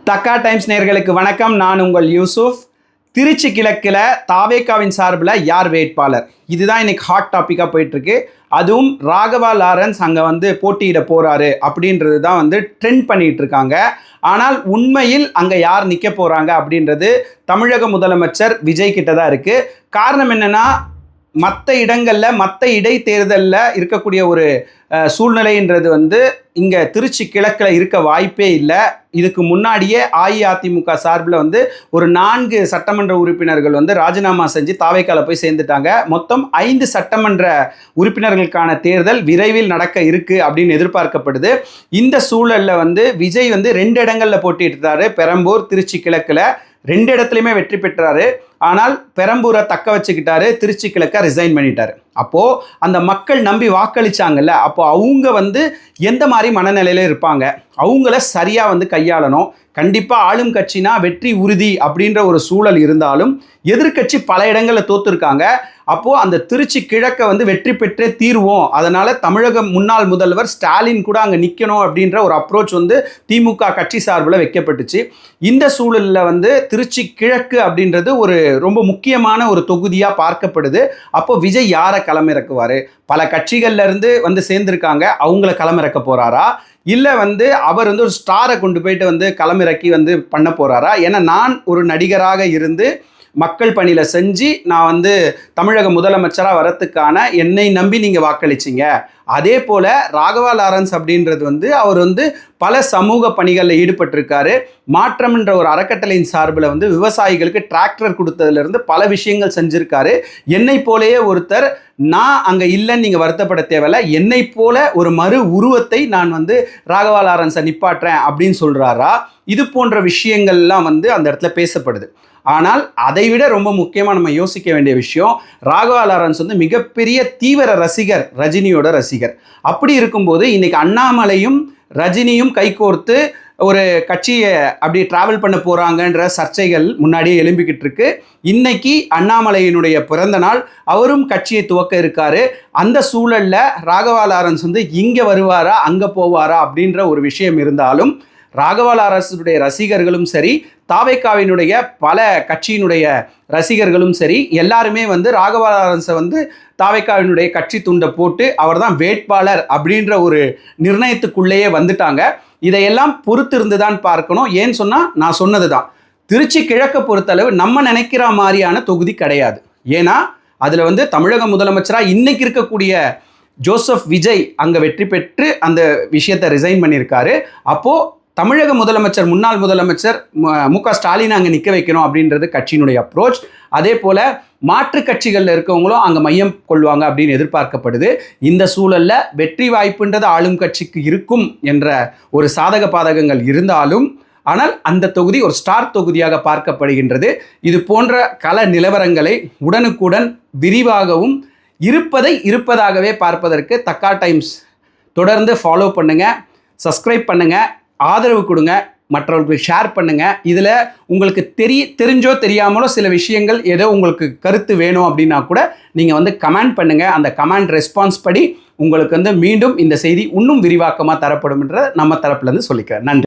தக்கா டைம்ஸ் நேயர்களுக்கு வணக்கம். நான் உங்கள் யூசுப். திருச்சி கிழக்கில் தாவேகாவின் சார்பில் யார் வேட்பாளர், இதுதான் இன்னைக்கு ஹாட் டாப்பிக்காக போயிட்டுருக்கு. அதுவும் ராகவா லாரன்ஸ் அங்கே போட்டியிட போகிறாரு அப்படின்றது தான் ட்ரெண்ட் பண்ணிகிட்டு இருக்காங்க. ஆனால் உண்மையில் அங்கே யார் நிற்க போகிறாங்க அப்படின்றது தமிழக முதலமைச்சர் விஜய் கிட்ட தான் இருக்குது. காரணம் என்னென்னா, மற்ற இடங்களில் மற்ற இடைத்தேர்தலில் இருக்கக்கூடிய ஒரு சூழ்நிலைன்றது இங்கே திருச்சி கிழக்கில் இருக்க வாய்ப்பே இல்லை. இதுக்கு முன்னாடியே அஇஅதிமுக சார்பில் ஒரு 4 சட்டமன்ற உறுப்பினர்கள் ராஜினாமா செஞ்சு தாவேக்கால போய் சேர்ந்துட்டாங்க. மொத்தம் 5 சட்டமன்ற உறுப்பினர்களுக்கான தேர்தல் விரைவில் நடக்க இருக்குது அப்படின்னு எதிர்பார்க்கப்படுது. இந்த சூழலில் விஜய் 2 இடங்களில் போட்டிட்டாரு. பெரம்பூர், திருச்சி கிழக்கில் 2 இடத்துலையுமே வெற்றி பெற்றாரு. ஆனால் பெரம்பூரை தக்க வச்சுக்கிட்டாரு, திருச்சி கிழக்க ரிசைன் பண்ணிட்டாரு. அப்போது அந்த மக்கள் நம்பி வாக்களிச்சாங்கல்ல, அப்போ அவங்க எந்த மாதிரி மனநிலையில் இருப்பாங்க, அவங்கள சரியாக கையாளணும். கண்டிப்பாக ஆளும் கட்சினா வெற்றி உறுதி அப்படின்ற ஒரு சூழல் இருந்தாலும் எதிர்கட்சி பல இடங்களில் தோற்றுருக்காங்க. அப்போது அந்த திருச்சி கிழக்க வெற்றி பெற்றே தீர்வோம், அதனால் தமிழக முன்னாள் முதல்வர் ஸ்டாலின் கூட அங்கே நிற்கணும் அப்படின்ற ஒரு அப்ரோச் திமுக கட்சி சார்பில் வைக்கப்பட்டுச்சு. இந்த சூழலில் திருச்சி கிழக்கு அப்படின்றது ஒரு ரொம்ப முக்கியமான ஒரு தொகுதியாக பார்க்கப்படுது. அப்போது விஜய் யாரை களமிறக்குவார்? பல கட்சிகள்லேருந்து சேர்ந்துருக்காங்க, அவங்கள களமிறக்க போகிறாரா, இல்லை அவர் ஒரு ஸ்டாரை கொண்டு போயிட்டு களமிறக்கி பண்ண போகிறாரா? ஏன்னா நான் ஒரு நடிகராக இருந்து மக்கள் பணியில் செஞ்சு நான் தமிழக முதலமைச்சராக வரத்துக்கான என்னை நம்பி நீங்கள் வாக்களிச்சிங்க. அதே போல் ராகவா லாரன்ஸ் அப்படின்றது அவர் பல சமூக பணிகளில் ஈடுபட்டிருக்காரு. மாற்றம்ன்ற ஒரு அறக்கட்டளையின் சார்பில் விவசாயிகளுக்கு டிராக்டர் கொடுத்ததுலேருந்து பல விஷயங்கள் செஞ்சுருக்காரு. என்னை போலேயே ஒருத்தர், நான் அங்கே இல்லைன்னு நீங்கள் வருத்தப்பட தேவையில்லை, என்னை போல ஒரு மறு உருவத்தை நான் ராகவா லாரன்ஸை நிப்பாட்டுறேன் அப்படின்னு சொல்கிறாரா? இது போன்ற விஷயங்கள்லாம் அந்த இடத்துல பேசப்படுது. ஆனால் அதைவிட ரொம்ப முக்கியமாக நம்ம யோசிக்க வேண்டிய விஷயம், ராகவா லாரன்ஸ் மிகப்பெரிய தீவிர ரசிகர், ரஜினியோட ரசிகர். அப்படி இருக்கும்போது இன்றைக்கி அண்ணாமலையும் ரஜினியும் கைகோர்த்து ஒரு கட்சியை அப்படி டிராவல் பண்ண போகிறாங்கன்ற சர்ச்சைகள் முன்னாடியே எழும்பிக்கிட்டு இருக்கு. இன்னைக்கு அண்ணாமலையினுடைய பிறந்த நாள், அவரும் கட்சியை துவக்க இருக்காரு. அந்த சூழலில் ராகவா லாரன்ஸ் இங்கே வருவாரா அங்கே போவாரா அப்படின்ற ஒரு விஷயம் இருந்தாலும், ராகவா லாரன்ஸுடைய ரசிகர்களும் சரி, தாவேக்காவினுடைய பல கட்சியினுடைய ரசிகர்களும் சரி, எல்லாருமே ராகவா லாரன்ஸை தாவேக்காவினுடைய கட்சி துண்டை போட்டு அவர் தான் வேட்பாளர் அப்படின்ற ஒரு நிர்ணயத்துக்குள்ளேயே வந்துட்டாங்க. இதையெல்லாம் பொறுத்திருந்து தான் பார்க்கணும். ஏன்னு சொன்னால், நான் சொன்னது தான், திருச்சி கிழக்க பொறுத்தளவு நம்ம நினைக்கிற மாதிரியான தொகுதி கிடையாது. ஏன்னா அதில் தமிழக முதலமைச்சராக இன்னைக்கு இருக்கக்கூடிய ஜோசப் விஜய் அங்கே வெற்றி பெற்று அந்த விஷயத்தை ரிசைன் பண்ணியிருக்காரு. அப்போது தமிழக முதலமைச்சர், முன்னாள் முதலமைச்சர் மு.க. ஸ்டாலின் அங்கே நிற்க வைக்கணும் அப்படின்றது கட்சியினுடைய அப்ரோச். அதே போல் மாற்று கட்சிகளில் இருக்கவங்களும் அங்கே மையம் கொள்வாங்க அப்படின்னு எதிர்பார்க்கப்படுது. இந்த சூழலில் வெற்றி வாய்ப்புன்றது ஆளும் கட்சிக்கு இருக்கும் என்ற ஒரு சாதக பாதகங்கள் இருந்தாலும், ஆனால் அந்த தொகுதி ஒரு ஸ்டார் தொகுதியாக பார்க்கப்படுகின்றது. இது போன்ற கள நிலவரங்களை உடனுக்குடன் விரிவாகவும் இருப்பதாகவே பார்ப்பதற்கு தக்கா டைம்ஸ் தொடர்ந்து ஃபாலோ பண்ணுங்கள், சப்ஸ்கிரைப் பண்ணுங்கள், ஆதரவு கொடுங்க, மற்றவர்களுக்கு ஷேர் பண்ணுங்கள். இதில் உங்களுக்கு தெரிஞ்சோ தெரியாமலோ சில விஷயங்கள் ஏதோ உங்களுக்கு கருத்து வேணும் அப்படின்னா கூட நீங்கள் கமெண்ட் பண்ணுங்கள். அந்த கமெண்ட் ரெஸ்பான்ஸ் படி உங்களுக்கு மீண்டும் இந்த செய்தி இன்னும் விரிவாக்கமாக தரப்படும் என்ற நம்ம தரப்புலேருந்து சொல்லிக்கிறேன். நன்றி.